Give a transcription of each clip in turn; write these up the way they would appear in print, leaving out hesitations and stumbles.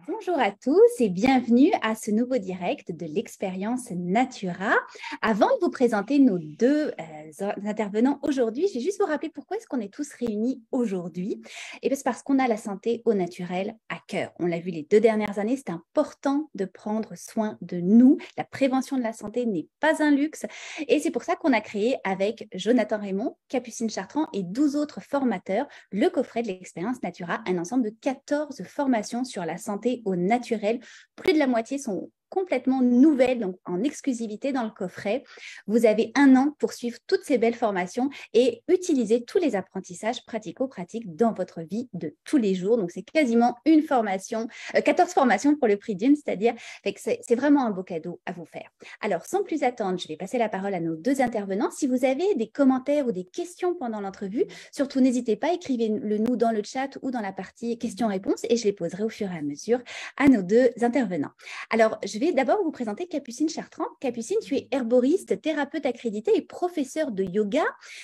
Bonjour à tous et bienvenue à ce nouveau direct de l'expérience Natura. Avant de vous présenter nos deux intervenants aujourd'hui, je vais juste vous rappeler pourquoi est-ce qu'on est tous réunis aujourd'hui. Et c'est parce qu'on a la santé au naturel à cœur. On l'a vu les 2 dernières années, c'est important de prendre soin de nous. La prévention de la santé n'est pas un luxe et c'est pour ça qu'on a créé avec Jonathan Raymond, Capucine Chartrand et 12 autres formateurs le coffret de l'expérience Natura, un ensemble de 14 formations sur la santé au naturel. Plus de la moitié sont complètement nouvelles, donc en exclusivité dans le coffret. Vous avez 1 an pour suivre toutes ces belles formations et utiliser tous les apprentissages pratico-pratiques dans votre vie de tous les jours. Donc, c'est quasiment 14 formations pour le prix d'une, c'est-à-dire que c'est vraiment un beau cadeau à vous faire. Alors, sans plus attendre, je vais passer la parole à nos 2 intervenants. Si vous avez des commentaires ou des questions pendant l'entrevue, surtout n'hésitez pas, écrivez-le nous dans le chat ou dans la partie questions-réponses et je les poserai au fur et à mesure à nos 2 intervenants. Alors, je vais d'abord vous présenter Capucine Chartrand. Capucine, tu es herboriste, thérapeute accréditée et professeure de yoga.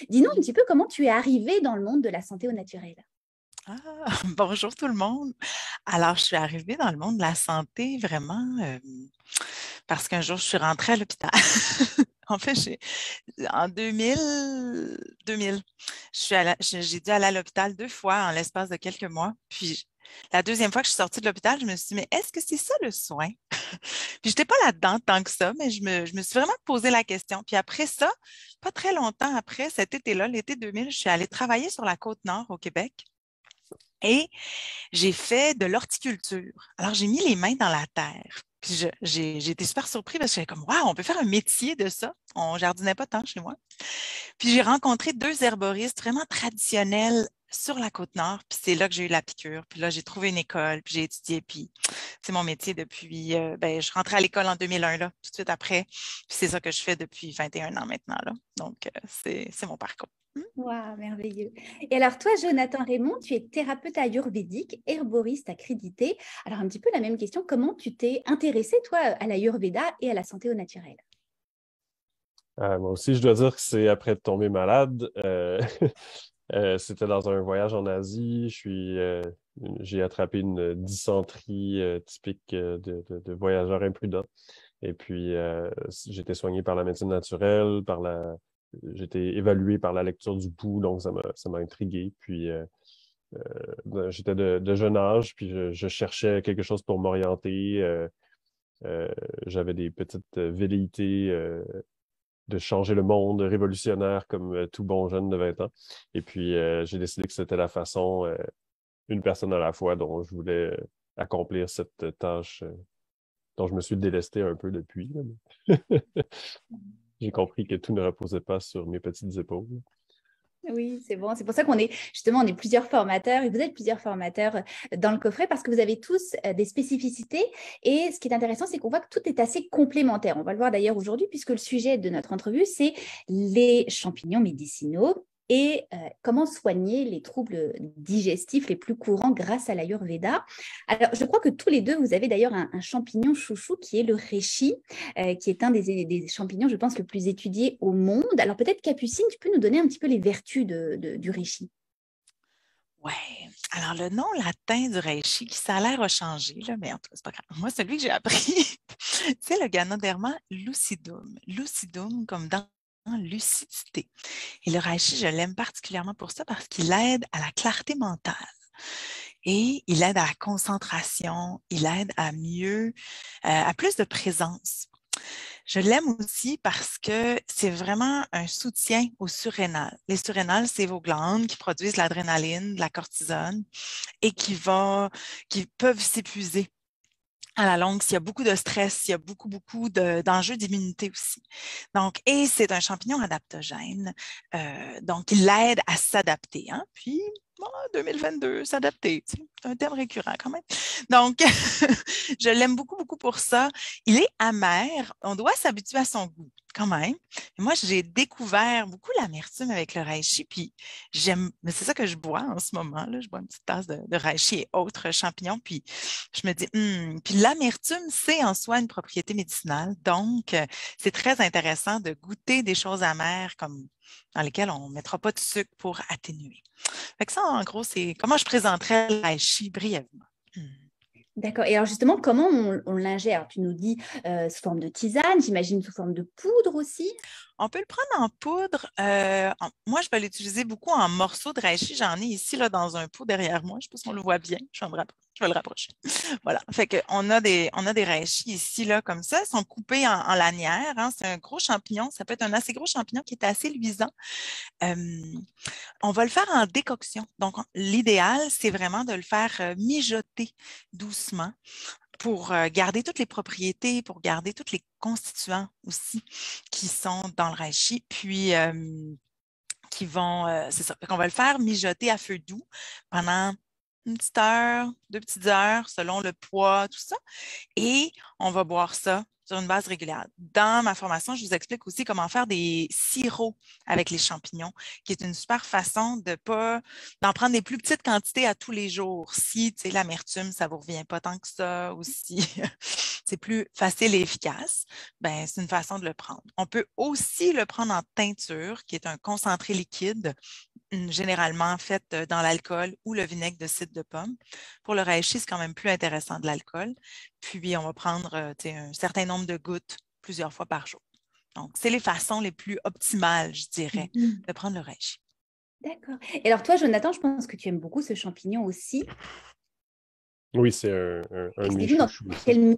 Dis-nous un petit peu comment tu es arrivée dans le monde de la santé au naturel. Bonjour tout le monde. Alors, je suis arrivée dans le monde de la santé vraiment parce qu'un jour, je suis rentrée à l'hôpital. En fait, en 2000, j'ai dû aller à l'hôpital 2 fois en l'espace de quelques mois. Puis, la deuxième fois que je suis sortie de l'hôpital, je me suis dit, mais est-ce que c'est ça le soin? Puis, je n'étais pas là-dedans tant que ça, mais je me suis vraiment posé la question. Puis après ça, pas très longtemps après, cet été-là, l'été 2000, je suis allée travailler sur la Côte-Nord au Québec. Et j'ai fait de l'horticulture. Alors, j'ai mis les mains dans la terre. Puis j'ai été super surprise parce que j'étais comme, waouh, on peut faire un métier de ça. On jardinait pas tant chez moi. Puis j'ai rencontré 2 herboristes vraiment traditionnels sur la Côte-Nord. Puis c'est là que j'ai eu la piqûre. Puis là, j'ai trouvé une école, puis j'ai étudié. Puis c'est mon métier depuis, je rentrais à l'école en 2001, là, tout de suite après. Puis c'est ça que je fais depuis 21 ans maintenant, là. Donc, c'est mon parcours. Waouh, merveilleux. Et alors toi, Jonathan Raymond, tu es thérapeute ayurvédique, herboriste accrédité. Alors un petit peu la même question, comment tu t'es intéressé toi à l'ayurveda et à la santé au naturel? Moi aussi, je dois dire que c'est après de tomber malade. C'était dans un voyage en Asie. J'ai attrapé une dysenterie typique de voyageurs imprudents. Et puis, j'ai été soigné par la médecine naturelle, j'ai été évalué par la lecture du pouls, donc ça m'a intrigué. Puis, j'étais de jeune âge, puis je cherchais quelque chose pour m'orienter. J'avais des petites velléités de changer le monde, révolutionnaire comme tout bon jeune de 20 ans. Et puis, j'ai décidé que c'était la façon, une personne à la fois, dont je voulais accomplir cette tâche dont je me suis délesté un peu depuis. J'ai compris que tout ne reposait pas sur mes petites épaules. Oui, c'est bon. C'est pour ça qu'on est plusieurs formateurs et vous êtes plusieurs formateurs dans le coffret parce que vous avez tous des spécificités. Et ce qui est intéressant, c'est qu'on voit que tout est assez complémentaire. On va le voir d'ailleurs aujourd'hui puisque le sujet de notre entrevue, c'est les champignons médicinaux et comment soigner les troubles digestifs les plus courants grâce à l'Ayurveda. Alors, je crois que tous les deux, vous avez d'ailleurs un champignon chouchou qui est le reishi, qui est un des champignons, je pense, le plus étudié au monde. Alors peut-être, Capucine, tu peux nous donner un petit peu les vertus du reishi. Oui. Alors, le nom latin du reishi, ça a l'air à changer, là, mais en tout cas, c'est pas grave. Moi, celui que j'ai appris, c'est le Ganoderma lucidum. Lucidum, comme dans lucidité. Et le reishi, je l'aime particulièrement pour ça parce qu'il aide à la clarté mentale. Et il aide à la concentration, il aide à plus de présence. Je l'aime aussi parce que c'est vraiment un soutien aux surrénales. Les surrénales, c'est vos glandes qui produisent l'adrénaline, de la cortisone et qui peuvent s'épuiser à la longue s'il y a beaucoup de stress, s'il y a beaucoup d'enjeux d'immunité aussi. Donc, et c'est un champignon adaptogène, donc il aide à s'adapter. Hein? Puis, 2022, s'adapter, c'est un thème récurrent quand même. Donc, je l'aime beaucoup pour ça. Il est amer, on doit s'habituer à son goût quand même. Et moi, j'ai découvert beaucoup l'amertume avec le reishi, puis mais c'est ça que je bois en ce moment, là. Je bois une petite tasse de reishi et autres champignons, puis je me dis, puis l'amertume, c'est en soi une propriété médicinale, donc c'est très intéressant de goûter des choses amères comme dans lesquelles on ne mettra pas de sucre pour atténuer. Fait que ça, en gros, c'est comment je présenterais le reishi brièvement. D'accord. Et alors justement, comment on l'ingère? Tu nous dis sous forme de tisane, j'imagine sous forme de poudre aussi. On peut le prendre en poudre. Moi, je vais l'utiliser beaucoup en morceaux de reishi. J'en ai ici là, dans un pot derrière moi. Je ne sais pas si on le voit bien. Je vais le rapprocher. Voilà. Fait on a des reishi ici, là, comme ça. Ils sont coupés en lanières. Hein. C'est un gros champignon. Ça peut être un assez gros champignon qui est assez luisant. Euh, on va le faire en décoction. Donc, l'idéal, c'est vraiment de le faire mijoter doucement pour garder toutes les propriétés, pour garder tous les constituants aussi qui sont dans le reishi, puis qui vont, c'est ça, on va le faire mijoter à feu doux pendant une petite heure, 2 petites heures, selon le poids, tout ça, et on va boire ça sur une base régulière. Dans ma formation, je vous explique aussi comment faire des sirops avec les champignons, qui est une super façon d'en prendre des plus petites quantités à tous les jours. Si, tu sais, l'amertume, ça ne vous revient pas tant que ça, ou si c'est plus facile et efficace, ben, c'est une façon de le prendre. On peut aussi le prendre en teinture, qui est un concentré liquide, généralement fait dans l'alcool ou le vinaigre de cidre de pomme. Pour le reishi, c'est quand même plus intéressant de l'alcool. Puis, on va prendre un certain nombre de gouttes plusieurs fois par jour. Donc, c'est les façons les plus optimales, je dirais, de prendre le reishi. D'accord. Et alors toi, Jonathan, je pense que tu aimes beaucoup ce champignon aussi. Oui, c'est un de mes Explique-nous dans chouchous aussi. quelle mesure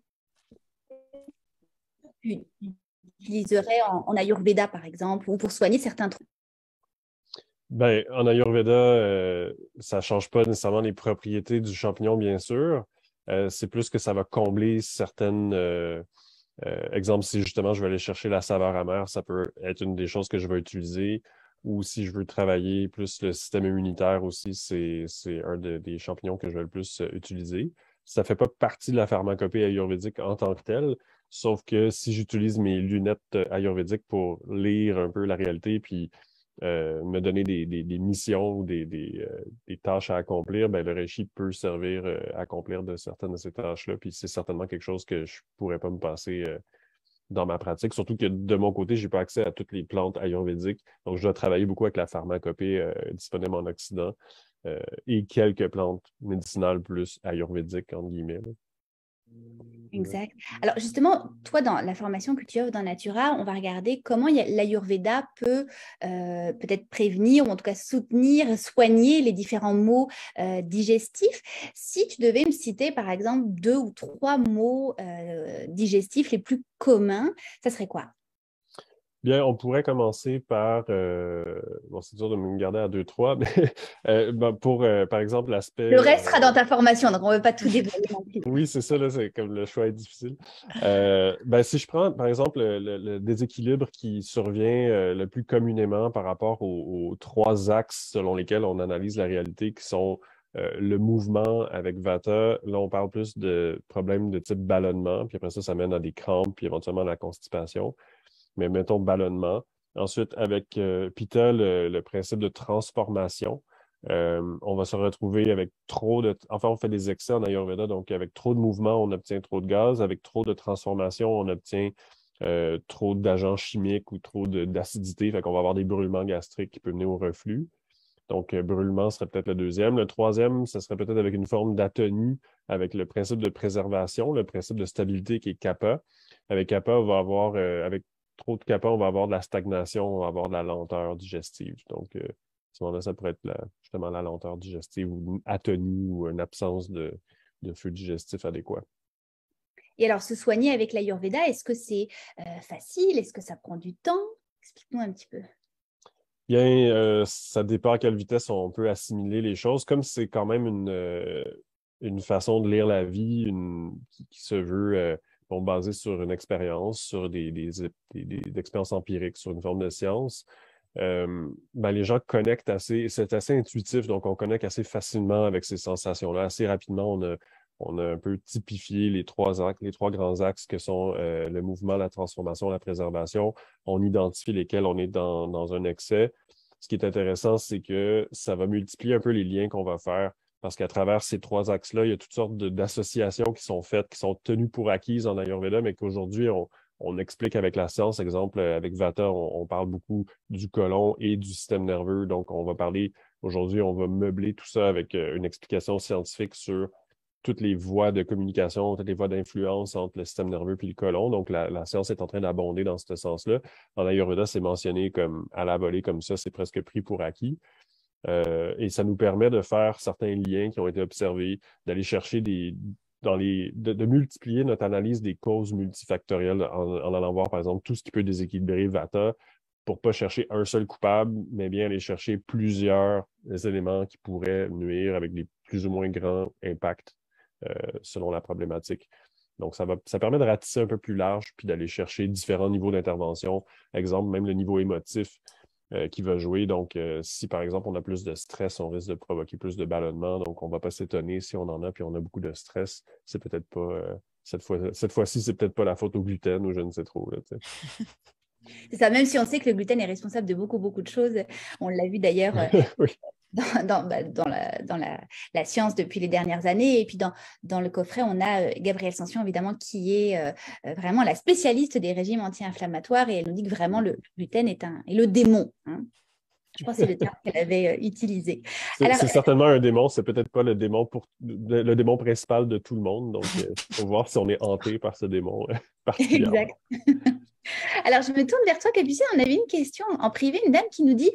tu utiliserais en Ayurveda, par exemple, ou pour soigner certains troubles. Ben, en Ayurveda, ça ne change pas nécessairement les propriétés du champignon, bien sûr. C'est plus que ça va combler certaines... exemple, si justement je veux aller chercher la saveur amère, ça peut être une des choses que je vais utiliser. Ou si je veux travailler plus le système immunitaire aussi, c'est un des champignons que je vais le plus utiliser. Ça ne fait pas partie de la pharmacopée ayurvédique en tant que telle, sauf que si j'utilise mes lunettes ayurvédiques pour lire un peu la réalité, puis me donner des missions ou des tâches à accomplir, ben, le reishi peut servir à accomplir de certaines de ces tâches-là. Puis c'est certainement quelque chose que je ne pourrais pas me passer dans ma pratique. Surtout que de mon côté, je n'ai pas accès à toutes les plantes ayurvédiques. Donc, je dois travailler beaucoup avec la pharmacopée disponible en Occident et quelques plantes médicinales plus ayurvédiques, entre guillemets. Là. Exact. Alors justement, toi, dans la formation que tu offres dans Natura, on va regarder comment l'Ayurveda peut peut-être prévenir ou en tout cas soutenir, soigner les différents maux digestifs. Si tu devais me citer par exemple 2 ou 3 maux digestifs les plus communs, ça serait quoi? Bien, on pourrait commencer par, bon, c'est dur de me garder à 2, 3, mais ben, pour, par exemple, l'aspect... Le reste sera dans ta formation, donc on ne veut pas tout dévoiler non plus. Oui, c'est ça, là, c'est comme le choix est difficile. Ben, si je prends, par exemple, le déséquilibre qui survient le plus communément par rapport aux 3 axes selon lesquels on analyse la réalité, qui sont le mouvement avec Vata, là, on parle plus de problèmes de type ballonnement, puis après ça mène à des crampes, puis éventuellement à la constipation. Mais mettons ballonnement. Ensuite, avec Pitta, le principe de transformation. On va se retrouver avec trop de... Enfin, on fait des excès en Ayurveda, donc avec trop de mouvement, on obtient trop de gaz. Avec trop de transformation, on obtient trop d'agents chimiques ou trop d'acidité. Fait qu'on va avoir des brûlements gastriques qui peuvent mener au reflux. Donc, brûlement serait peut-être le deuxième. Le troisième, ce serait peut-être avec une forme d'atonie, avec le principe de préservation, le principe de stabilité qui est kappa. Avec kappa, on va avoir, avec trop de kappa, on va avoir de la stagnation, on va avoir de la lenteur digestive. Donc, à ce moment-là, ça pourrait être justement la lenteur digestive ou une atonie ou une absence de feu digestif adéquat. Et alors, se soigner avec l'Ayurveda, est-ce que c'est facile? Est-ce que ça prend du temps? Explique-nous un petit peu. Bien, ça dépend à quelle vitesse on peut assimiler les choses. Comme c'est quand même une façon de lire la vie qui se veut basée sur une expérience, sur des expériences empiriques, sur une forme de science, ben, les gens connectent c'est assez intuitif, donc on connecte assez facilement avec ces sensations-là. Assez rapidement, on a un peu typifié les 3 grands axes que sont le mouvement, la transformation, la préservation. On identifie lesquels on est dans un excès. Ce qui est intéressant, c'est que ça va multiplier un peu les liens qu'on va faire parce qu'à travers ces 3 axes-là, il y a toutes sortes d'associations qui sont faites, qui sont tenues pour acquises en Ayurveda, mais qu'aujourd'hui, on explique avec la science. Exemple, avec Vata, on parle beaucoup du côlon et du système nerveux. Donc, on va parler, aujourd'hui, on va meubler tout ça avec une explication scientifique sur toutes les voies de communication, toutes les voies d'influence entre le système nerveux et le côlon. Donc, la science est en train d'abonder dans ce sens-là. En Ayurveda, c'est mentionné comme à la volée, comme ça, c'est presque pris pour acquis. Et ça nous permet de faire certains liens qui ont été observés, d'aller chercher de multiplier notre analyse des causes multifactorielles en allant voir, par exemple, tout ce qui peut déséquilibrer Vata pour ne pas chercher un seul coupable, mais bien aller chercher plusieurs éléments qui pourraient nuire avec des plus ou moins grands impacts selon la problématique. Donc, ça permet de ratisser un peu plus large puis d'aller chercher différents niveaux d'intervention. Exemple, même le niveau émotif qui va jouer. Donc, si par exemple on a plus de stress, on risque de provoquer plus de ballonnement. Donc, on ne va pas s'étonner si on en a puis on a beaucoup de stress. C'est peut-être pas cette fois-ci, c'est peut-être pas la faute au gluten ou je ne sais trop. Là, C'est ça, même si on sait que le gluten est responsable de beaucoup, beaucoup de choses. On l'a vu d'ailleurs oui. dans la science depuis les dernières années. Et puis dans le coffret, on a Gabrielle Sansion, évidemment, qui est vraiment la spécialiste des régimes anti-inflammatoires. Et elle nous dit que vraiment le gluten est le démon. Hein. Je pense que c'est le terme qu'elle avait utilisé. C'est certainement un démon, c'est peut-être pas le démon principal de tout le monde. Donc, il faut voir si on est hanté par ce démon particulièrement. Exact. Alors, je me tourne vers toi, Capucine. On avait une question en privé, une dame qui nous dit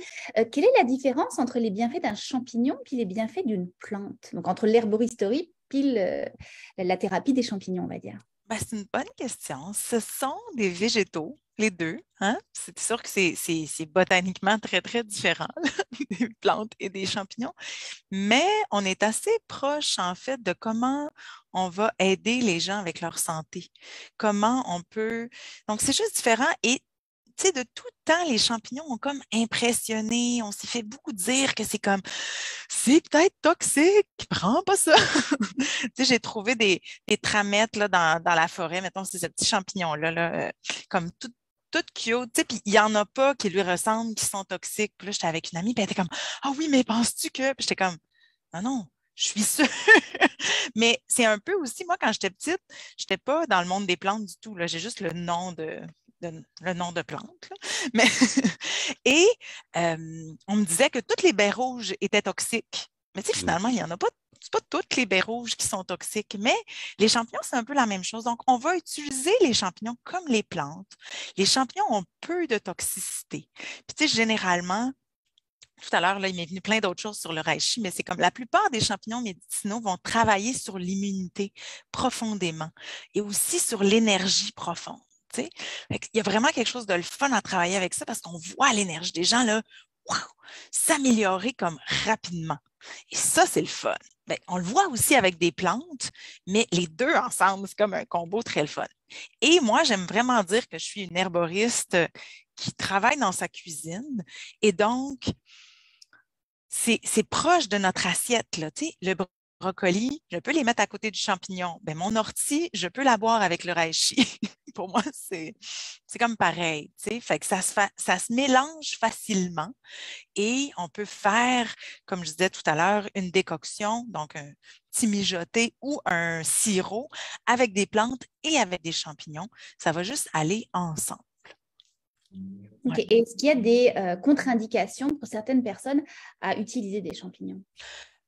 quelle est la différence entre les bienfaits d'un champignon et les bienfaits d'une plante? Donc, entre l'herboristerie et la thérapie des champignons, on va dire. Ben, c'est une bonne question. Ce sont des végétaux, les deux. Hein? C'est sûr que c'est botaniquement très, très différent, des plantes et des champignons. Mais on est assez proche, en fait, de comment on va aider les gens avec leur santé. Comment on peut... Donc, c'est juste différent. Et tu sais, de tout temps, les champignons ont comme impressionné. On s'y fait beaucoup dire que c'est comme, c'est peut-être toxique, prends pas ça. Tu sais, j'ai trouvé des tramettes là, dans la forêt, mettons, c'est ce petit champignon-là, là, comme tout cute, tu sais, puis il n'y en a pas qui lui ressemblent, qui sont toxiques. Puis là, j'étais avec une amie, puis elle était comme, ah oui, mais penses-tu que... Puis j'étais comme, non, non, je suis sûre. Mais c'est un peu aussi, moi, quand j'étais petite, je n'étais pas dans le monde des plantes du tout. J'ai juste le nom de plante. Là. Mais et on me disait que toutes les baies rouges étaient toxiques. Mais tu sais, finalement, il n'y en a pas. C'est pas toutes les baies rouges qui sont toxiques, mais les champignons, c'est un peu la même chose. Donc, on va utiliser les champignons comme les plantes. Les champignons ont peu de toxicité. Puis, tu sais, généralement, tout à l'heure, là, il m'est venu plein d'autres choses sur le reishi, mais c'est comme la plupart des champignons médicinaux vont travailler sur l'immunité profondément et aussi sur l'énergie profonde. Il y a vraiment quelque chose de le fun à travailler avec ça parce qu'on voit l'énergie des gens là, wow, s'améliorer comme rapidement. Et ça, c'est le fun. Bien, on le voit aussi avec des plantes, mais les deux ensemble, c'est comme un combo très le fun. Et moi, j'aime vraiment dire que je suis une herboriste qui travaille dans sa cuisine. Et donc, c'est proche de notre assiette. Là, le brocoli, je peux les mettre à côté du champignon. Ben, mon ortie, je peux la boire avec le reishi. Pour moi, c'est comme pareil. Fait que ça se mélange facilement et on peut faire, comme je disais tout à l'heure, une décoction, donc un petit mijoté ou un sirop avec des plantes et avec des champignons. Ça va juste aller ensemble. Okay. Ouais. Est-ce qu'il y a des contre-indications pour certaines personnes à utiliser des champignons?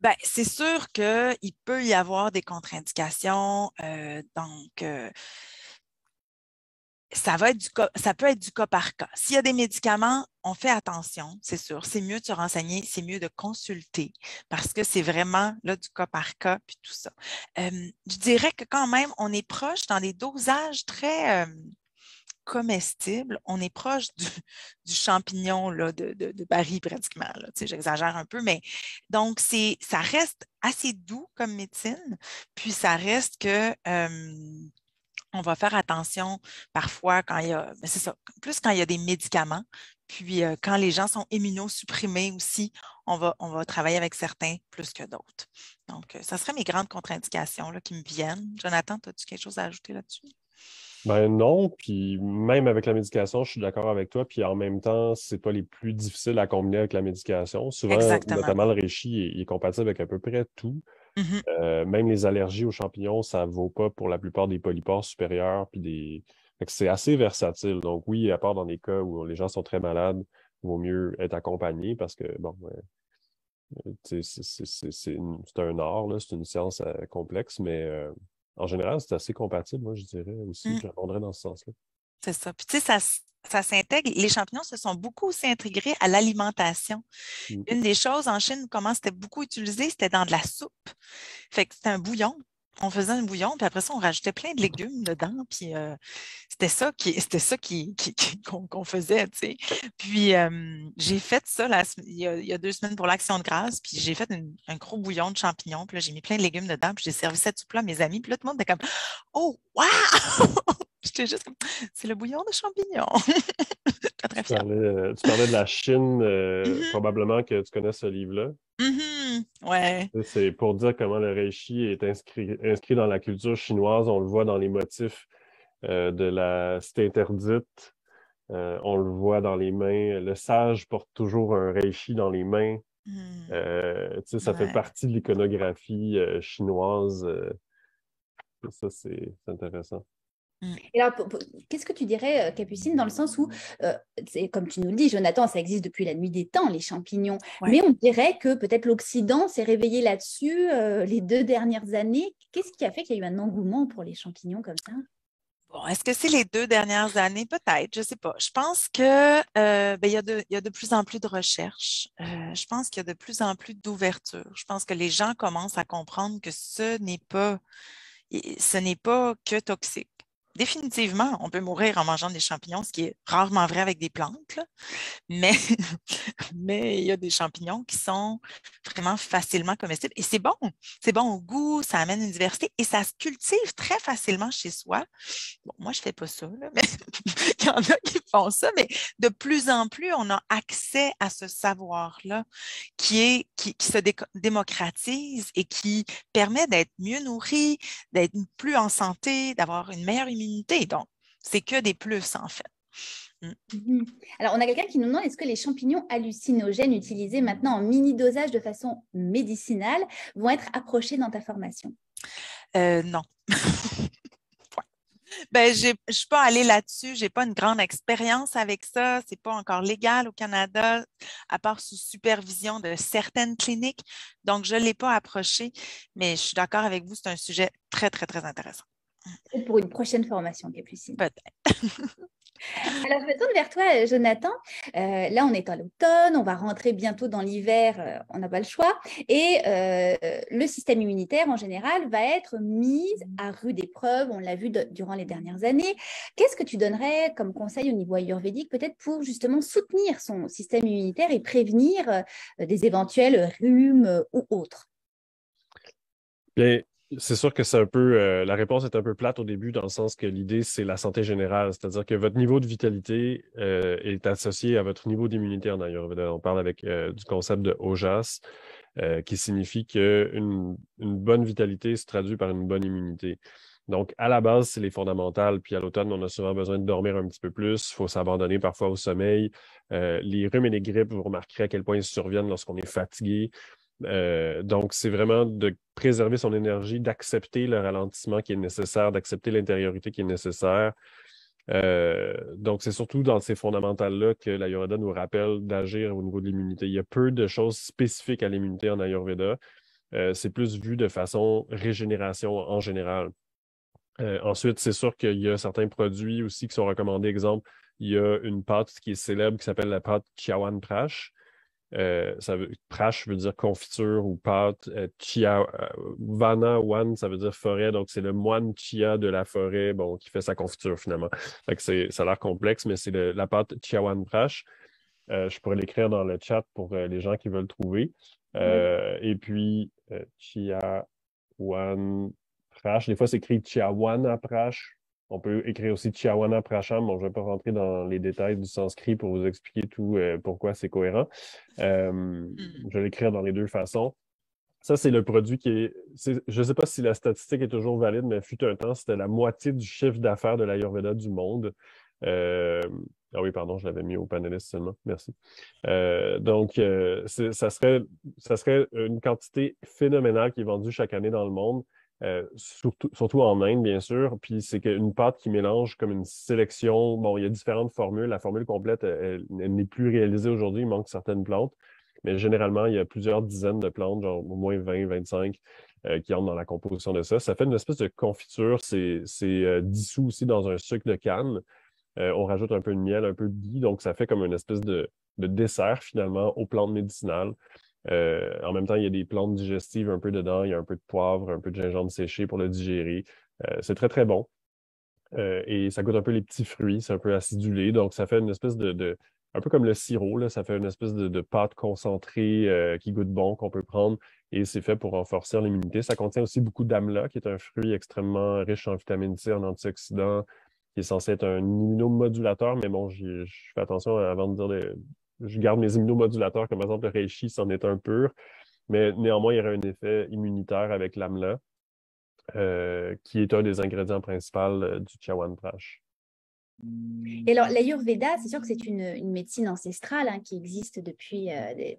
Ben, c'est sûr qu'il peut y avoir des contre-indications. Ça peut être du cas par cas. S'il y a des médicaments, on fait attention, c'est sûr. C'est mieux de se renseigner, c'est mieux de consulter parce que c'est vraiment là, du cas par cas puis tout ça. Je dirais que quand même, on est proche dans des dosages très comestible, on est proche du champignon là, de Paris pratiquement. J'exagère un peu, mais donc ça reste assez doux comme médecine, puis ça reste que on va faire attention parfois quand il y a, c'est ça, plus quand il y a des médicaments, puis quand les gens sont immunosupprimés aussi, on va travailler avec certains plus que d'autres. Donc, ça serait mes grandes contre-indications là, qui me viennent. Jonathan, as-tu quelque chose à ajouter là-dessus? Ben non, puis même avec la médication, je suis d'accord avec toi, puis en même temps, c'est pas les plus difficiles à combiner avec la médication. Souvent, Exactement. notamment le reishi est compatible avec à peu près tout. Même les allergies aux champignons, ça ne vaut pas pour la plupart des polypores supérieurs, puis c'est assez versatile. Donc oui, à part dans des cas où les gens sont très malades, il vaut mieux être accompagné parce que, bon, C'est un art, là, c'est une science complexe, mais en général, c'est assez compatible, moi, je dirais aussi. Mm, J'abonderais dans ce sens-là. c'est ça. Puis tu sais, ça s'intègre. Les champignons se sont beaucoup aussi intégrés à l'alimentation. Mm. Une des choses en Chine, comment c'était beaucoup utilisé, c'était dans de la soupe. Fait que c'était un bouillon. On faisait un bouillon, puis après ça, on rajoutait plein de légumes dedans, puis qu'on faisait, tu sais. Puis j'ai fait ça il y a 2 semaines pour l'Action de grâce, puis j'ai fait un gros bouillon de champignons, puis là, j'ai mis plein de légumes dedans, puis j'ai servi cette soupe-là à mes amis, puis là, tout le monde était comme «Oh, wow!» J'étais juste comme «C'est le bouillon de champignons!» J'étais très fière. Tu parlais de la Chine, Mhm, probablement que tu connais ce livre-là. mhm, ouais. C'est pour dire comment le reishi est inscrit dans la culture chinoise. On le voit dans les motifs de la cité interdite. On le voit dans les mains. Le sage porte toujours un reishi dans les mains. Mhm, Tu sais, ça fait ouais. partie de l'iconographie chinoise. Ça, c'est intéressant. Mm, Et alors, qu'est-ce que tu dirais, Capucine, dans le sens où, comme tu nous le dis, Jonathan, ça existe depuis la nuit des temps, les champignons, ouais. mais on dirait que peut-être l'Occident s'est réveillé là-dessus les 2 dernières années. Qu'est-ce qui a fait qu'il y a eu un engouement pour les champignons comme ça? Bon, est-ce que c'est les 2 dernières années? Peut-être, je ne sais pas. Je pense que ben, il y a de plus en plus de recherches. Je pense qu'il y a de plus en plus d'ouverture. Je pense que les gens commencent à comprendre que ce n'est pas que toxique. Définitivement, on peut mourir en mangeant des champignons, ce qui est rarement vrai avec des plantes, là. Mais, mais il y a des champignons qui sont vraiment facilement comestibles. Et c'est bon au goût, ça amène une diversité et ça se cultive très facilement chez soi. Bon, moi, je ne fais pas ça, là, mais il y en a qui font ça, mais de plus en plus, on a accès à ce savoir-là qui se démocratise et qui permet d'être mieux nourri, d'être plus en santé, d'avoir une meilleure immunité. Donc, c'est que des plus, en fait. Mm. Mhm. Alors, on a quelqu'un qui nous demande, est-ce que les champignons hallucinogènes utilisés maintenant en mini-dosage de façon médicinale vont être approchés dans ta formation? Non. Ben, je ne suis pas allée là-dessus, je n'ai pas une grande expérience avec ça, c'est pas encore légal au Canada, à part sous supervision de certaines cliniques, donc je ne l'ai pas approché, mais je suis d'accord avec vous, c'est un sujet très, très, très intéressant. Peut-être pour une prochaine formation, Capucine. Peut-être. Alors, je me tourne vers toi, Jonathan. Là, on est à l'automne, on va rentrer bientôt dans l'hiver, on n'a pas le choix. Et le système immunitaire, en général, va être mis à rude épreuve. On l'a vu durant les dernières années. Qu'est-ce que tu donnerais comme conseil au niveau ayurvédique, peut-être pour justement soutenir son système immunitaire et prévenir des éventuels rhumes ou autres? Bien, c'est sûr que c'est un peu, la réponse est un peu plate au début, dans le sens que l'idée, c'est la santé générale, c'est-à-dire que votre niveau de vitalité est associé à votre niveau d'immunité en Ayurveda. On parle avec du concept de Ojas, qui signifie qu'une bonne vitalité se traduit par une bonne immunité. Donc, à la base, c'est les fondamentales. Puis à l'automne, on a souvent besoin de dormir un petit peu plus. Il faut s'abandonner parfois au sommeil. Les rhumes et les grippes, vous remarquerez à quel point ils surviennent lorsqu'on est fatigué. Donc, c'est vraiment de préserver son énergie, d'accepter le ralentissement qui est nécessaire, d'accepter l'intériorité qui est nécessaire. Donc, c'est surtout dans ces fondamentales-là que l'Ayurveda nous rappelle d'agir au niveau de l'immunité. Il y a peu de choses spécifiques à l'immunité en Ayurveda. C'est plus vu de façon régénération en général. Ensuite, c'est sûr qu'il y a certains produits aussi qui sont recommandés. Exemple, il y a une pâte qui est célèbre qui s'appelle la pâte Chyawanprash. Prash veut dire confiture ou pâte. Vana Wan, ça veut dire forêt. Donc, c'est le moine Chia de la forêt, bon, qui fait sa confiture finalement. Fait que ça a l'air complexe, mais c'est la pâte Chiawan Prash. Je pourrais l'écrire dans le chat pour les gens qui veulent trouver. Et puis, Chiawan Prash. Des fois, c'est écrit Chiawana Prash. On peut écrire aussi Chiawana Prasham. Bon, je ne vais pas rentrer dans les détails du sanskrit pour vous expliquer tout pourquoi c'est cohérent. Mm. Je vais l'écrire dans les deux façons. Ça, c'est le produit je ne sais pas si la statistique est toujours valide, mais fut un temps, c'était la moitié du chiffre d'affaires de l'Ayurveda du monde. Euh, ah oui, pardon, je l'avais mis au panéliste seulement. Merci. Donc, ça serait une quantité phénoménale qui est vendue chaque année dans le monde, surtout en Inde, bien sûr. Puis, c'est une pâte qui mélange comme une sélection. Bon, il y a différentes formules. La formule complète, elle n'est plus réalisée aujourd'hui. Il manque certaines plantes. Mais généralement, il y a plusieurs dizaines de plantes, genre au moins 20, 25, qui entrent dans la composition de ça. Ça fait une espèce de confiture. C'est dissous aussi dans un sucre de canne. On rajoute un peu de miel, un peu de ghee, donc ça fait comme une espèce de dessert finalement aux plantes médicinales. En même temps, il y a des plantes digestives un peu dedans, il y a un peu de poivre, un peu de gingembre séché pour le digérer. C'est très, très bon. Et ça goûte un peu les petits fruits, c'est un peu acidulé, donc ça fait une espèce un peu comme le sirop, là, ça fait une espèce de pâte concentrée qui goûte bon, qu'on peut prendre, et c'est fait pour renforcer l'immunité. Ça contient aussi beaucoup d'amla, qui est un fruit extrêmement riche en vitamine C, en antioxydants, qui est censé être un immunomodulateur, mais bon, je fais attention avant de dire je garde mes immunomodulateurs, comme par exemple le reishi, c'en est un pur, mais néanmoins, il y aurait un effet immunitaire avec l'amla, qui est un des ingrédients principaux du Chyawanprash. Et alors, l'Ayurveda, c'est sûr que c'est une médecine ancestrale hein, qui existe depuis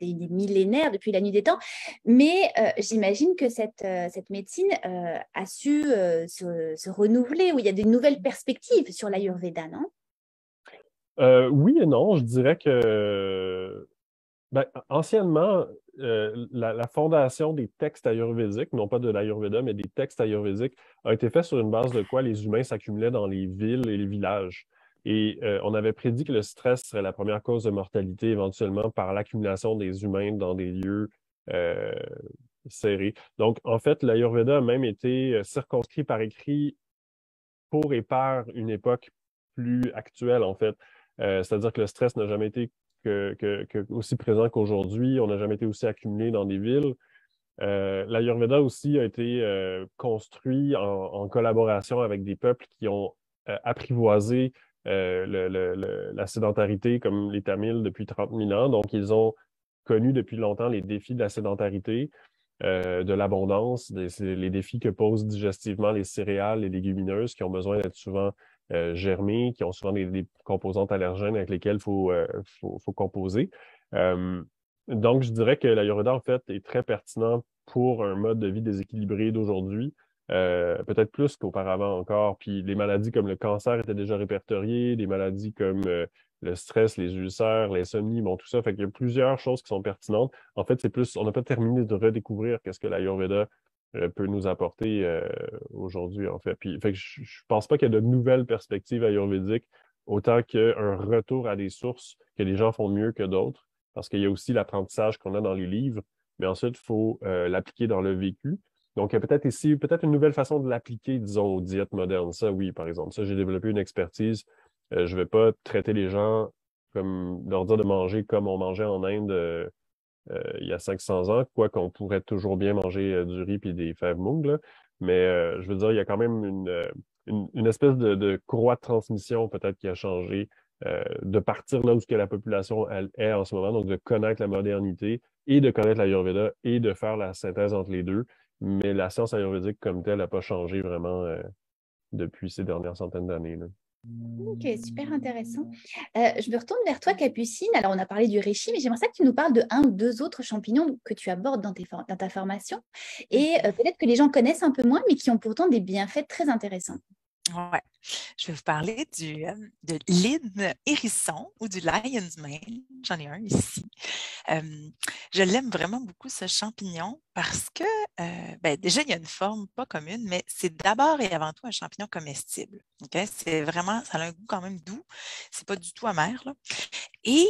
des millénaires, depuis la nuit des temps, mais j'imagine que cette médecine a su se renouveler, où il y a des nouvelles perspectives sur l'Ayurveda, non? Oui et non, je dirais que anciennement, la fondation des textes ayurvédiques, non pas de l'Ayurveda, mais des textes ayurvédiques, a été faite sur une base de quoi les humains s'accumulaient dans les villes et les villages. Et on avait prédit que le stress serait la première cause de mortalité éventuellement par l'accumulation des humains dans des lieux euh, serrés. Donc, en fait, l'Ayurveda a même été circonscrit par écrit pour et par une époque plus actuelle, en fait. C'est-à-dire que le stress n'a jamais été aussi présent qu'aujourd'hui. On n'a jamais été aussi accumulé dans des villes. L'Ayurveda aussi a été construit en collaboration avec des peuples qui ont apprivoisé la sédentarité, comme les Tamils, depuis 30 000 ans. Donc, ils ont connu depuis longtemps les défis de la sédentarité, de l'abondance, les défis que posent digestivement les céréales, les légumineuses qui ont besoin d'être souvent germées, qui ont souvent des composantes allergènes avec lesquelles faut composer. Euh, donc, je dirais que l'Ayurveda, en fait, est très pertinent pour un mode de vie déséquilibré d'aujourd'hui, peut-être plus qu'auparavant encore. Puis les maladies comme le cancer étaient déjà répertoriées, des maladies comme le stress, les ulcères, l'insomnie, bon, tout ça. Fait qu'il y a plusieurs choses qui sont pertinentes. En fait, c'est plus, on n'a pas terminé de redécouvrir qu'est-ce que l'Ayurveda peut nous apporter aujourd'hui, en fait. Puis, fait que je pense pas qu'il y a de nouvelles perspectives ayurvédiques, autant qu'un retour à des sources que les gens font mieux que d'autres, parce qu'il y a aussi l'apprentissage qu'on a dans les livres, mais ensuite, il faut l'appliquer dans le vécu. Donc, il y a peut-être ici, peut-être une nouvelle façon de l'appliquer, disons, aux diètes modernes. Ça, oui, par exemple. Ça, j'ai développé une expertise. Je ne vais pas traiter les gens comme leur dire de manger comme on mangeait en Inde il y a 500 ans, quoi qu'on pourrait toujours bien manger du riz et des fèves moungles, là. Mais je veux dire, il y a quand même une espèce de courroie de transmission peut-être qui a changé, de partir là où la population elle, est en ce moment, donc de connaître la modernité et de connaître l'Ayurveda et de faire la synthèse entre les deux. Mais la science ayurvédique comme telle n'a pas changé vraiment depuis ces dernières centaines d'années, là. Ok, super intéressant. Je me retourne vers toi, Capucine. Alors, on a parlé du reishi, mais j'aimerais ça que tu nous parles de un ou deux autres champignons que tu abordes dans ta formation et peut-être que les gens connaissent un peu moins, mais qui ont pourtant des bienfaits très intéressants. Ouais. Je vais vous parler de l'hydne hérisson ou du lion's mane. J'en ai un ici. Je l'aime vraiment beaucoup, ce champignon, parce que, déjà, il y a une forme pas commune, mais c'est d'abord et avant tout un champignon comestible. Okay? C'est vraiment, ça a un goût quand même doux. C'est pas du tout amer, là. Et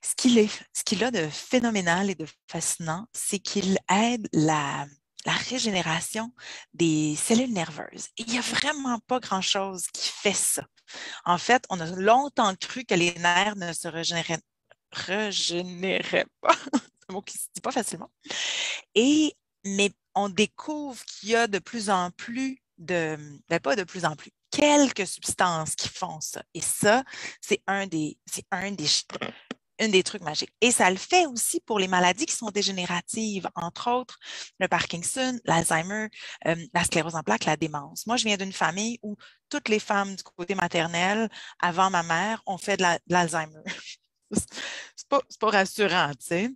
ce qu'il a de phénoménal et de fascinant, c'est qu'il aide la régénération des cellules nerveuses. Et il n'y a vraiment pas grand-chose qui fait ça. En fait, on a longtemps cru que les nerfs ne se régénéraient pas. C'est un mot qui ne se dit pas facilement. Mais on découvre qu'il y a de plus en plus pas de plus en plus, quelques substances qui font ça. Et ça, c'est un des trucs magiques. Et ça le fait aussi pour les maladies qui sont dégénératives, entre autres le Parkinson, l'Alzheimer, la sclérose en plaques, la démence. Moi, je viens d'une famille où toutes les femmes du côté maternel, avant ma mère, ont fait de l'Alzheimer. C'est pas rassurant, tu sais.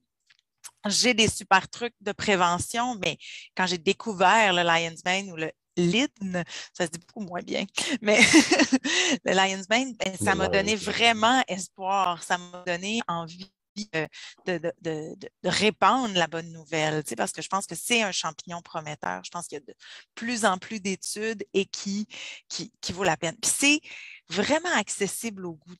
J'ai des super trucs de prévention, mais quand j'ai découvert le lion's mane ou le l'hydne, ça se dit beaucoup moins bien, mais le lion's mane, ça m'a donné vraiment espoir, ça m'a donné envie de répandre la bonne nouvelle, parce que je pense que c'est un champignon prometteur. Je pense qu'il y a de plus en plus d'études et qui vaut la peine. Puis c'est vraiment accessible au goût.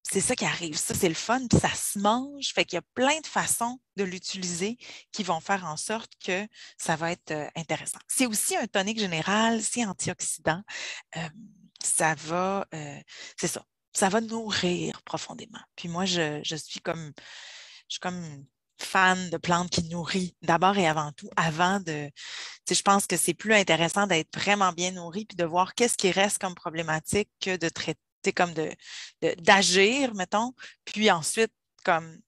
C'est ça qui arrive. Ça, c'est le fun, puis ça se mange. Fait qu'il y a plein de façons de l'utiliser qui vont faire en sorte que ça va être intéressant. C'est aussi un tonique général, c'est antioxydant. C'est ça. Ça va nourrir profondément. Puis moi, je suis comme fan de plantes qui nourrissent d'abord et avant tout, je pense que c'est plus intéressant d'être vraiment bien nourri puis de voir qu'est-ce qui reste comme problématique que de traiter, comme d'agir, mettons, puis ensuite, comme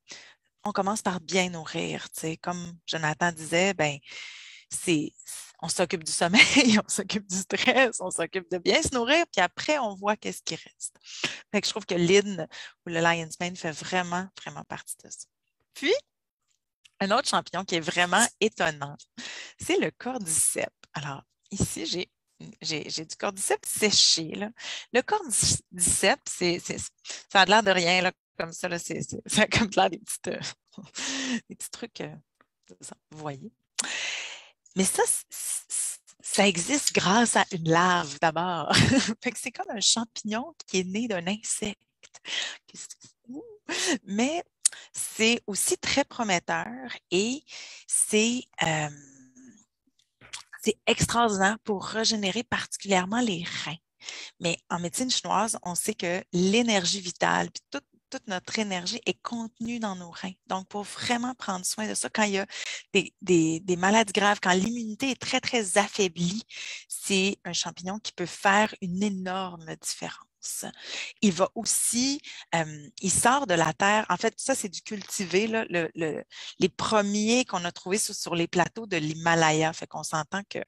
on commence par bien nourrir, comme Jonathan disait, ben on s'occupe du sommeil, on s'occupe du stress, on s'occupe de bien se nourrir, puis après, on voit qu'est-ce qui reste. Fait que je trouve que l'hydne ou le lion's mane fait vraiment, vraiment partie de ça. Puis, un autre champignon qui est vraiment étonnant, c'est le cordyceps. Alors, ici, j'ai du cordyceps séché. Là. Le cordyceps, ça a l'air de rien, là, comme ça. Là, ça a comme l'air des petits trucs, vous voyez. Mais ça existe grâce à une larve d'abord. C'est comme un champignon qui est né d'un insecte. Mais c'est aussi très prometteur et c'est extraordinaire pour régénérer particulièrement les reins. Mais en médecine chinoise, on sait que l'énergie vitale, puis toute notre énergie est contenue dans nos reins. Donc, pour vraiment prendre soin de ça, quand il y a des maladies graves, quand l'immunité est très, très affaiblie, c'est un champignon qui peut faire une énorme différence. Il va aussi, il sort de la terre. En fait, ça, c'est du cultivé, là, les premiers qu'on a trouvés sur les plateaux de l'Himalaya. Fait qu'on s'entend que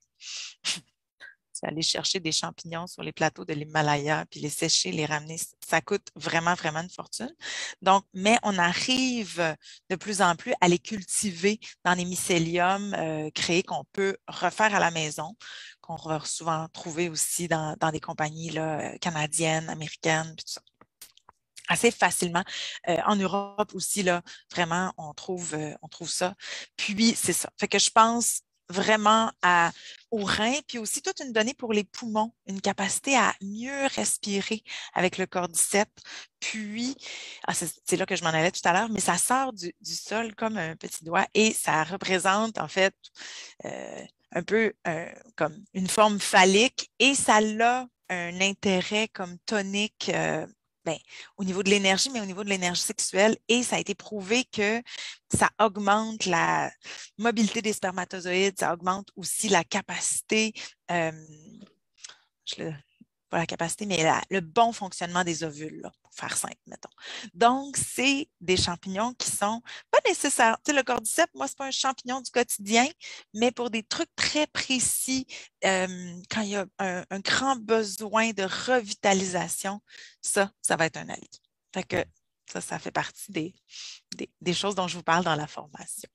c'est aller chercher des champignons sur les plateaux de l'Himalaya, puis les sécher, les ramener, ça coûte vraiment, vraiment une fortune. Donc, mais on arrive de plus en plus à les cultiver dans des mycéliums créés qu'on peut refaire à la maison, qu'on va souvent trouver aussi dans des compagnies là, canadiennes, américaines, puis tout ça. Assez facilement. En Europe aussi, là, vraiment, on trouve ça. Puis, c'est ça. Fait que je pense vraiment aux reins, puis aussi toute une donnée pour les poumons, une capacité à mieux respirer avec le cordyceps. Puis, c'est là que je m'en allais tout à l'heure, mais ça sort du sol comme un petit doigt et ça représente en fait un peu comme une forme phallique et ça a un intérêt comme tonique au niveau de l'énergie, mais au niveau de l'énergie sexuelle. Et ça a été prouvé que ça augmente la mobilité des spermatozoïdes, ça augmente aussi la capacité, pas la capacité, mais le bon fonctionnement des ovules, là, pour faire simple, mettons. Donc, c'est des champignons qui sont pas nécessaires. Tu sais, le cordyceps, moi, c'est pas un champignon du quotidien, mais pour des trucs très précis, quand il y a un grand besoin de revitalisation, ça va être un allié. Fait que ça fait partie des choses dont je vous parle dans la formation.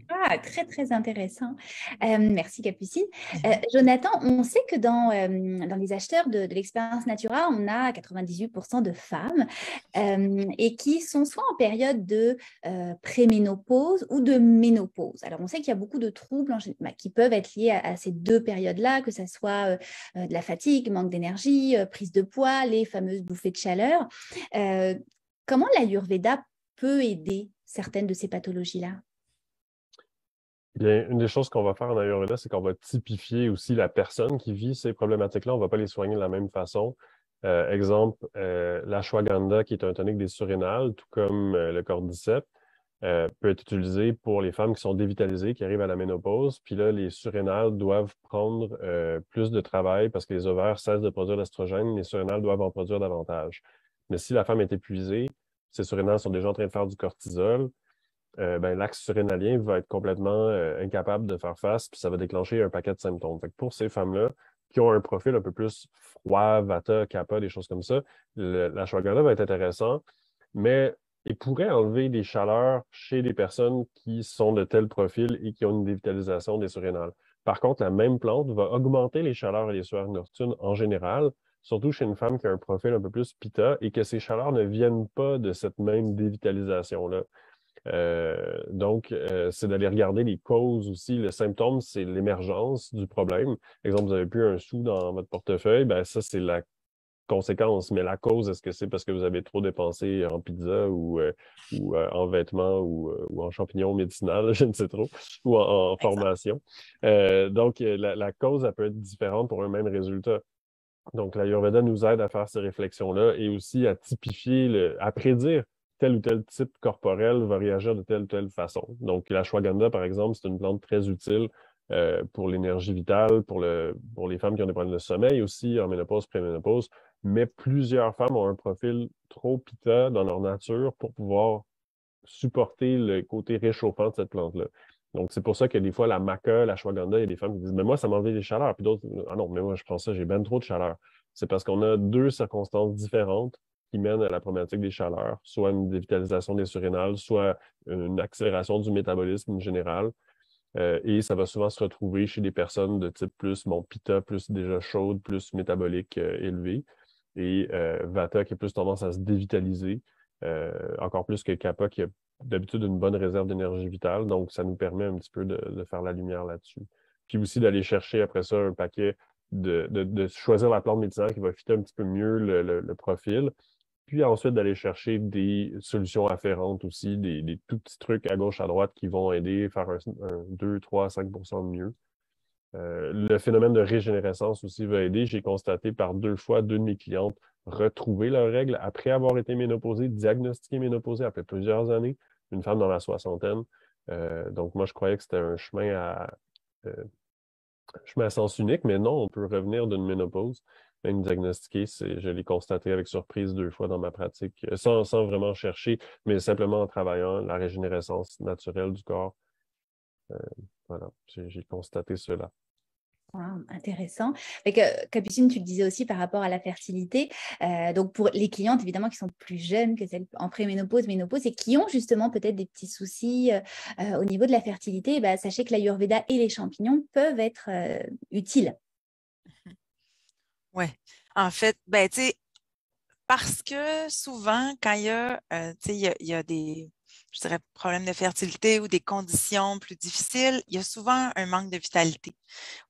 Ah, très, très intéressant. Merci, Capucine. Jonathan, on sait que dans les acheteurs de l'expérience Natura, on a 98% de femmes et qui sont soit en période de préménopause ou de ménopause. Alors, on sait qu'il y a beaucoup de troubles qui peuvent être liés à ces deux périodes-là, que ce soit de la fatigue, manque d'énergie, prise de poids, les fameuses bouffées de chaleur. Comment l'Ayurveda peut aider certaines de ces pathologies-là? Bien, une des choses qu'on va faire en Ayurveda, c'est qu'on va typifier aussi la personne qui vit ces problématiques-là. On ne va pas les soigner de la même façon. Exemple, l'ashwagandha, qui est un tonique des surrénales, tout comme le cordyceps, peut être utilisé pour les femmes qui sont dévitalisées, qui arrivent à la ménopause. Puis là, les surrénales doivent prendre plus de travail parce que les ovaires cessent de produire l'estrogène. Les surrénales doivent en produire davantage. Mais si la femme est épuisée, ces surrénales sont déjà en train de faire du cortisol, l'axe surrénalien va être complètement incapable de faire face, puis ça va déclencher un paquet de symptômes. Fait que pour ces femmes-là, qui ont un profil un peu plus froid, vata, kapha, des choses comme ça, l'ashwagandha va être intéressant, mais il pourrait enlever des chaleurs chez des personnes qui sont de tel profil et qui ont une dévitalisation des surrénales. Par contre, la même plante va augmenter les chaleurs et les sueurs nocturnes en général, surtout chez une femme qui a un profil un peu plus pitta et que ces chaleurs ne viennent pas de cette même dévitalisation-là. C'est d'aller regarder les causes aussi. Le symptôme, c'est l'émergence du problème. Exemple, vous avez plus un sou dans votre portefeuille, ben ça, c'est la conséquence. Mais la cause, est-ce que c'est parce que vous avez trop dépensé en pizza ou en vêtements ou en champignons médicinaux, je ne sais trop, ou en formation. La cause, elle peut être différente pour un même résultat. Donc, l'Ayurveda nous aide à faire ces réflexions-là et aussi à typifier, à prédire tel ou tel type corporel va réagir de telle ou telle façon. Donc, l'ashwagandha, par exemple, c'est une plante très utile pour l'énergie vitale, pour les femmes qui ont des problèmes de sommeil aussi, en ménopause, préménopause. Mais plusieurs femmes ont un profil trop pitta dans leur nature pour pouvoir supporter le côté réchauffant de cette plante-là. Donc, c'est pour ça que des fois, la maca, l'ashwagandha, il y a des femmes qui disent, mais moi, ça m'enlève les chaleurs. Puis d'autres, ah non, mais moi, je prends ça, j'ai bien trop de chaleur. C'est parce qu'on a deux circonstances différentes qui mènent à la problématique des chaleurs, soit une dévitalisation des surrénales, soit une accélération du métabolisme général. Et ça va souvent se retrouver chez des personnes de type plus, pitta, plus déjà chaude, plus métabolique élevé. Et vata qui a plus tendance à se dévitaliser, encore plus que kapha qui a d'habitude une bonne réserve d'énergie vitale. Donc, ça nous permet un petit peu de faire la lumière là-dessus. Puis aussi d'aller chercher après ça un paquet, de choisir la plante médicinale qui va fitter un petit peu mieux le profil. Puis ensuite, d'aller chercher des solutions afférentes aussi, des tout petits trucs à gauche, à droite qui vont aider à faire un 2, 3, 5 de mieux. Le phénomène de régénérescence aussi va aider. J'ai constaté par 2 fois, 2 de mes clientes retrouver leurs règles après avoir été ménopausée, diagnostiquée ménopausée après plusieurs années, une femme dans la soixantaine. Donc moi, je croyais que c'était un chemin à sens unique, mais non, on peut revenir d'une ménopause, même diagnostiquée. Je l'ai constaté avec surprise 2 fois dans ma pratique, sans vraiment chercher, mais simplement en travaillant la régénérescence naturelle du corps. Voilà, j'ai constaté cela. Wow, intéressant. Capucine, tu le disais aussi par rapport à la fertilité. Donc, pour les clientes, évidemment, qui sont plus jeunes que celles en préménopause, ménopause, et qui ont justement peut-être des petits soucis au niveau de la fertilité, sachez que l'Ayurveda et les champignons peuvent être utiles. Oui. En fait, ben, tu sais, parce que souvent, quand il y a, il y a des, je dirais, problèmes de fertilité ou des conditions plus difficiles, il y a souvent un manque de vitalité.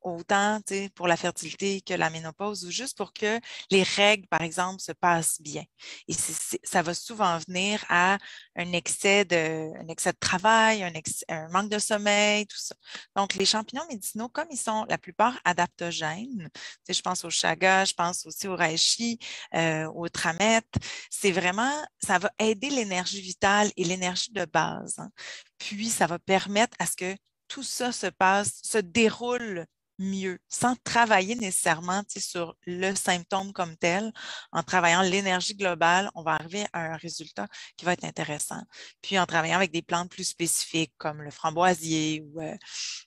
Autant pour la fertilité que la ménopause ou juste pour que les règles, par exemple, se passent bien. Et ça va souvent venir à un excès de travail, un manque de sommeil, tout ça. Donc, les champignons médicinaux, comme ils sont la plupart adaptogènes, je pense au chaga, je pense aussi au reishi, au tramet, c'est vraiment, ça va aider l'énergie vitale et l'énergie de base. Hein. Puis, ça va permettre à ce que tout ça se déroule mieux, sans travailler nécessairement sur le symptôme comme tel. En travaillant l'énergie globale, on va arriver à un résultat qui va être intéressant. Puis en travaillant avec des plantes plus spécifiques comme le framboisier ou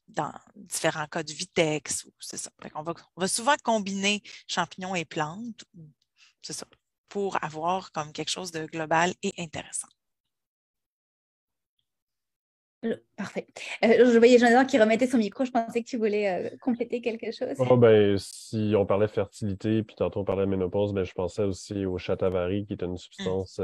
dans différents cas du vitex, c'est ça. On va souvent combiner champignons et plantes, c'est ça, pour avoir comme quelque chose de global et intéressant. Parfait. Je voyais Jonathan qui remettait son micro. Je pensais que tu voulais compléter quelque chose. Si on parlait fertilité, puis tantôt on parlait de ménopause, je pensais aussi au shatavari, qui est une substance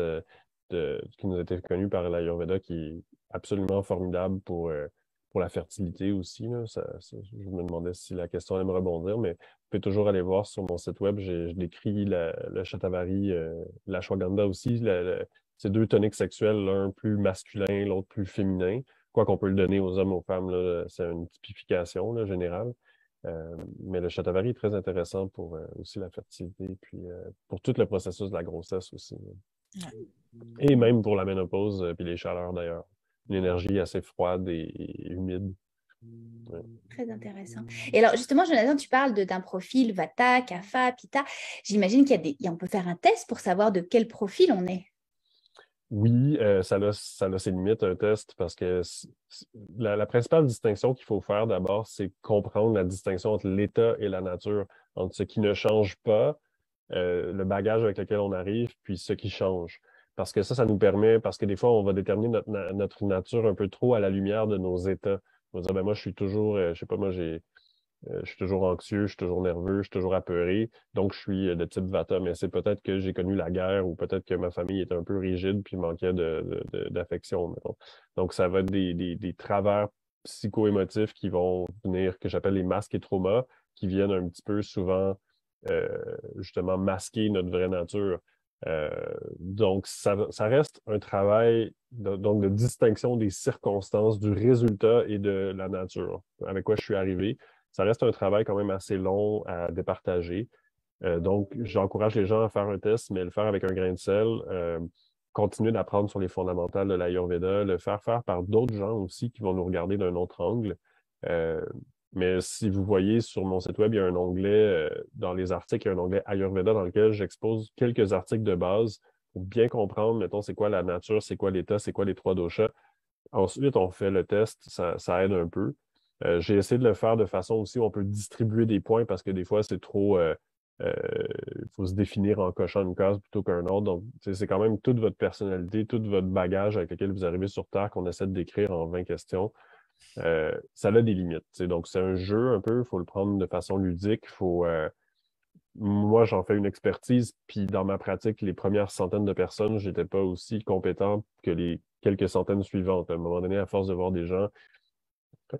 qui nous a été connue par l'Ayurveda, qui est absolument formidable pour la fertilité aussi. Là. Je me demandais si la question allait me rebondir, mais vous pouvez toujours aller voir sur mon site web. Je décris le shatavari, l'ashwagandha aussi. C'est 2 toniques sexuels, l'un plus masculin, l'autre plus féminin. Quoi qu'on peut le donner aux hommes, aux femmes, là, c'est une typification là, générale. Mais le shatavari est très intéressant pour aussi la fertilité, puis pour tout le processus de la grossesse aussi. Et même pour la ménopause, puis les chaleurs d'ailleurs. Une énergie assez froide et humide. Ouais. Très intéressant. Et alors justement, Jonathan, tu parles d'un profil Vata, Kapha, Pitta. J'imagine qu'on peut faire un test pour savoir de quel profil on est. Oui, ça a ses limites, un test, parce que la principale distinction qu'il faut faire d'abord, c'est comprendre la distinction entre l'état et la nature, entre ce qui ne change pas, le bagage avec lequel on arrive, puis ce qui change. Parce que ça nous permet, parce que des fois, on va déterminer notre nature un peu trop à la lumière de nos états. On va dire, moi, je suis toujours, je sais pas, moi, j'ai Je suis toujours anxieux, je suis toujours nerveux, je suis toujours apeuré. Donc, je suis de type Vata. Mais c'est peut-être que j'ai connu la guerre ou peut-être que ma famille était un peu rigide puis manquait d'affection, mettons. Donc, ça va être des travers psycho-émotifs qui vont venir, que j'appelle les masques et traumas, qui viennent un petit peu souvent euh, justement masquer notre vraie nature. Euh, donc, ça reste un travail donc de distinction des circonstances, du résultat et de la nature avec quoi je suis arrivé. Ça reste un travail quand même assez long à départager. Donc, j'encourage les gens à faire un test, mais le faire avec un grain de sel. Continuer d'apprendre sur les fondamentales de l'Ayurveda, le faire faire par d'autres gens aussi qui vont nous regarder d'un autre angle. Euh, mais si vous voyez sur mon site web, il y a un onglet, dans les articles, il y a un onglet Ayurveda dans lequel j'expose quelques articles de base pour bien comprendre, mettons, c'est quoi la nature, c'est quoi l'état, c'est quoi les trois doshas. Ensuite, on fait le test, ça aide un peu. J'ai essayé de le faire de façon aussi où on peut distribuer des points parce que des fois, c'est trop. Il faut se définir en cochant une case plutôt qu'un autre. Donc, c'est quand même toute votre personnalité, tout votre bagage avec lequel vous arrivez sur Terre qu'on essaie de décrire en 20 questions. Ça a des limites. Donc, c'est un jeu un peu, il faut le prendre de façon ludique. Moi, j'en fais une expertise, puis dans ma pratique, les premières centaines de personnes, je n'étais pas aussi compétent que les quelques centaines suivantes. À un moment donné, à force de voir des gens,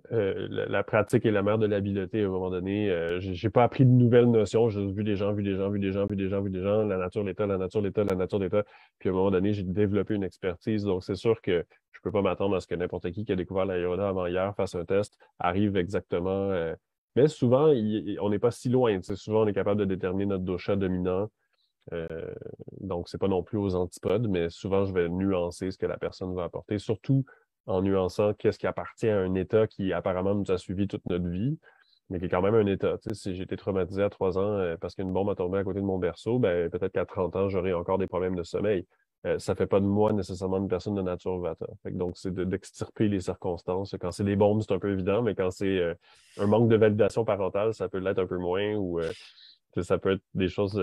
la pratique est la mère de l'habileté. À un moment donné, j'ai pas appris de nouvelles notions, j'ai vu des gens, vu des gens, vu des gens, vu des gens, vu des gens, la nature, l'état, la nature, l'état, la nature, l'état. Puis à un moment donné, j'ai développé une expertise. Donc, c'est sûr que je peux pas m'attendre à ce que n'importe qui a découvert l'Ayurveda avant hier fasse un test, arrive exactement. Mais souvent, on n'est pas si loin. Souvent, on est capable de déterminer notre dosha dominant. Euh, donc, c'est pas non plus aux antipodes, mais souvent, je vais nuancer ce que la personne va apporter, surtout en nuançant qu'est-ce qui appartient à un état qui apparemment nous a suivi toute notre vie, mais qui est quand même un état. Tu sais, si j'ai été traumatisé à 3 ans parce qu'une bombe a tombé à côté de mon berceau, ben, peut-être qu'à 30 ans, j'aurai encore des problèmes de sommeil. Ça fait pas de moi nécessairement une personne de nature Vata. Fait que donc, c'est d'extirper les circonstances. Quand c'est des bombes, c'est un peu évident, mais quand c'est un manque de validation parentale, ça peut l'être un peu moins ou ça peut être des choses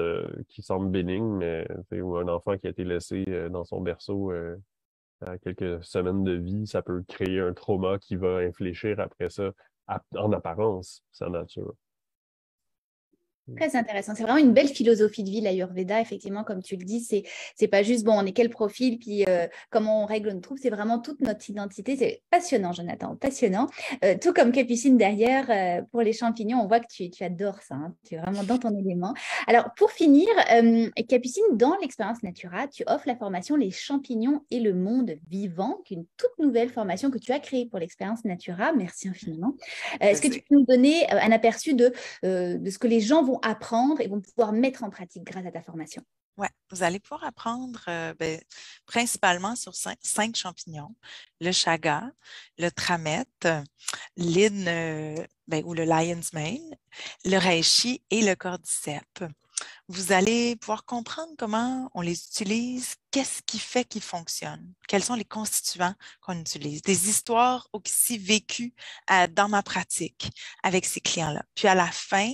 qui semblent bénignes, mais ou un enfant qui a été laissé dans son berceau à quelques semaines de vie, ça peut créer un trauma qui va infléchir après ça, en apparence, sa nature. Très intéressant. C'est vraiment une belle philosophie de vie, l'Ayurveda. Effectivement, comme tu le dis, c'est pas juste, bon, on est quel profil, puis comment on règle nos troubles. C'est vraiment toute notre identité. C'est passionnant, Jonathan, passionnant. Tout comme Capucine derrière, pour les champignons, on voit que tu adores ça. Hein. Tu es vraiment dans ton élément. Alors, pour finir, Capucine, dans l'expérience Natura, tu offres la formation Les champignons et le monde vivant, qui est une toute nouvelle formation que tu as créée pour l'expérience Natura. Merci infiniment. Est-ce que tu peux nous donner un aperçu de ce que les gens vont apprendre et vont pouvoir mettre en pratique grâce à ta formation? Oui, vous allez pouvoir apprendre principalement sur 5 champignons, le chaga, le tramette, l'îne ou le lion's mane, le reishi et le cordyceps. Vous allez pouvoir comprendre comment on les utilise, qu'est-ce qui fait qu'ils fonctionnent, quels sont les constituants qu'on utilise, des histoires aussi vécues dans ma pratique avec ces clients-là. Puis à la fin,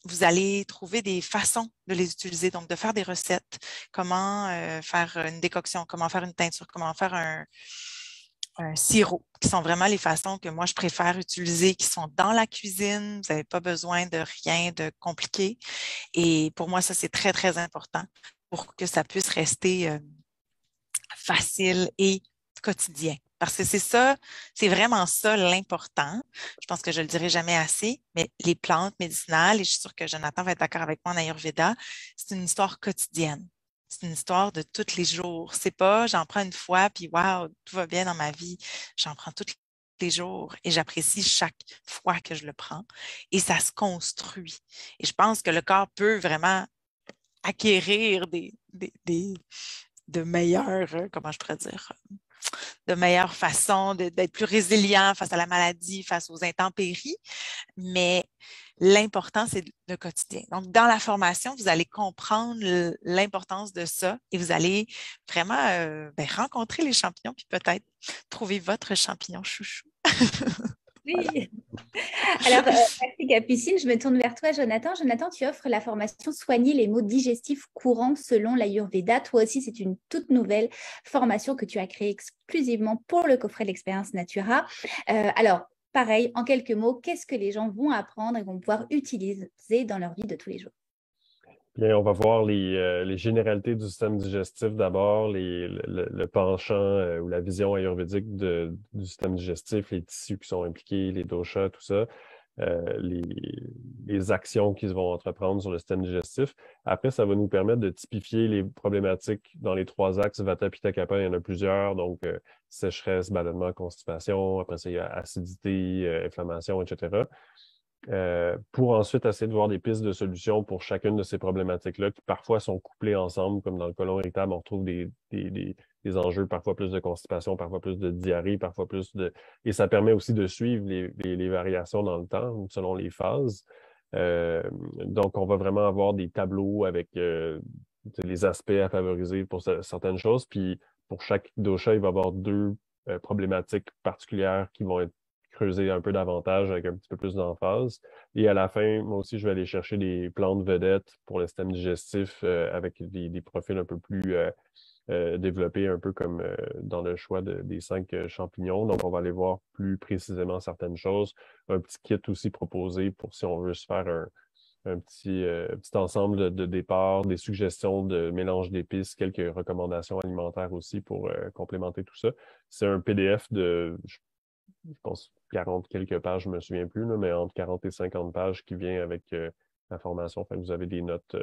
vous allez trouver des façons de les utiliser, donc de faire des recettes, comment faire une décoction, comment faire une teinture, comment faire un sirop, qui sont vraiment les façons que moi je préfère utiliser, qui sont dans la cuisine. Vous n'avez pas besoin de rien de compliqué. Et pour moi, ça, c'est très, très important pour que ça puisse rester facile et quotidien. Parce que c'est ça, c'est vraiment ça l'important. Je pense que je ne le dirai jamais assez, mais les plantes médicinales, et je suis sûre que Jonathan va être d'accord avec moi en Ayurveda, c'est une histoire quotidienne. C'est une histoire de tous les jours. C'est pas j'en prends une fois, puis waouh, tout va bien dans ma vie. J'en prends tous les jours et j'apprécie chaque fois que je le prends. Et ça se construit. Et je pense que le corps peut vraiment acquérir de meilleures, comment je pourrais dire, de meilleure façon d'être plus résilient face à la maladie, face aux intempéries. Mais l'important, c'est le quotidien. Donc, dans la formation, vous allez comprendre l'importance de ça et vous allez vraiment rencontrer les champignons puis peut-être trouver votre champignon chouchou. Oui. Alors, merci Capucine. Je me tourne vers toi, Jonathan. Jonathan, tu offres la formation Soigner les maux digestifs courants selon l'Ayurveda. Toi aussi, c'est une toute nouvelle formation que tu as créée exclusivement pour le coffret de l'expérience Natura. Alors, pareil, en quelques mots, qu'est-ce que les gens vont apprendre et vont pouvoir utiliser dans leur vie de tous les jours? Bien, on va voir les généralités du système digestif d'abord, le penchant ou la vision ayurvédique du système digestif, les tissus qui sont impliqués, les doshas, tout ça, les actions qui se vont entreprendre sur le système digestif. Après, ça va nous permettre de typifier les problématiques dans les 3 axes. Vata, Pitta, Kapha, il y en a plusieurs. Donc, sécheresse, ballonnement, constipation. Après ça, il y a acidité, inflammation, etc. Pour ensuite essayer de voir des pistes de solutions pour chacune de ces problématiques-là qui parfois sont couplées ensemble, comme dans le côlon irritable, on retrouve des enjeux, parfois plus de constipation, parfois plus de diarrhée, parfois plus de... Et ça permet aussi de suivre les variations dans le temps, selon les phases. Donc, on va vraiment avoir des tableaux avec les aspects à favoriser pour certaines choses. Puis, pour chaque dosha, il va y avoir 2 problématiques particulières qui vont être creuser un peu davantage avec un petit peu plus d'emphase. Et à la fin, moi aussi, je vais aller chercher des plantes vedettes pour le système digestif avec des profils un peu plus développés, un peu comme dans le choix des 5 champignons. Donc, on va aller voir plus précisément certaines choses. Un petit kit aussi proposé pour si on veut se faire un petit ensemble de départ, des suggestions de mélange d'épices, quelques recommandations alimentaires aussi pour complémenter tout ça. C'est un PDF je pense 40 quelques pages, je ne me souviens plus, là, mais entre 40 et 50 pages qui vient avec la formation. Fait que vous avez des notes.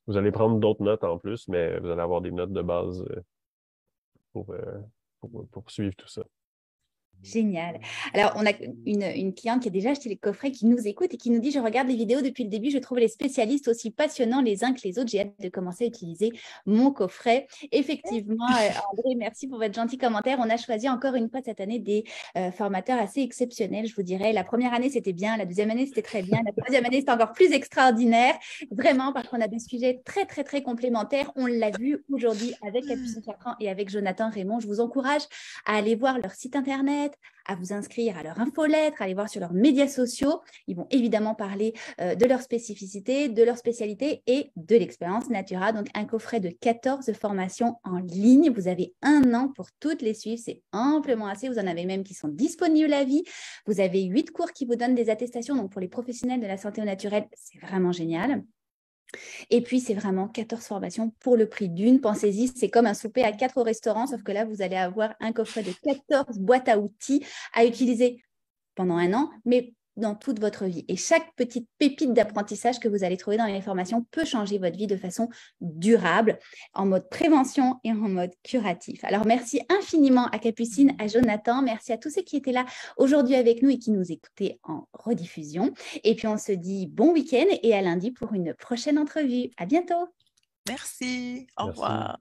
Vous allez prendre d'autres notes en plus, mais vous allez avoir des notes de base pour suivre tout ça. Génial. Alors, on a une cliente qui a déjà acheté les coffrets, qui nous écoute et qui nous dit: je regarde les vidéos depuis le début, je trouve les spécialistes aussi passionnants les uns que les autres. J'ai hâte de commencer à utiliser mon coffret. Effectivement, André, merci pour votre gentil commentaire. On a choisi encore une fois cette année des formateurs assez exceptionnels, je vous dirais. La première année, c'était bien. La deuxième année, c'était très bien. La troisième année, c'était encore plus extraordinaire. Vraiment, parce qu'on a des sujets très, très, très complémentaires. On l'a vu aujourd'hui avec Capucine Chartrand et avec Jonathan Raymond. Je vous encourage à aller voir leur site internet, à vous inscrire à leur infolettre, à aller voir sur leurs médias sociaux. Ils vont évidemment parler de leur spécificité, de leur spécialité et de l'expérience Natura. Donc, un coffret de 14 formations en ligne. Vous avez 1 an pour toutes les suivre. C'est amplement assez. Vous en avez même qui sont disponibles à vie. Vous avez 8 cours qui vous donnent des attestations. Donc, pour les professionnels de la santé au naturel, c'est vraiment génial. Et puis, c'est vraiment 14 formations pour le prix d'une. Pensez-y, c'est comme un souper à 4 au restaurant, sauf que là, vous allez avoir un coffret de 14 boîtes à outils à utiliser pendant 1 an, mais dans toute votre vie. Et chaque petite pépite d'apprentissage que vous allez trouver dans les formations peut changer votre vie de façon durable, en mode prévention et en mode curatif. Alors, merci infiniment à Capucine, à Jonathan. Merci à tous ceux qui étaient là aujourd'hui avec nous et qui nous écoutaient en rediffusion. Et puis, on se dit bon week-end et à lundi pour une prochaine entrevue. À bientôt. Merci. Au revoir.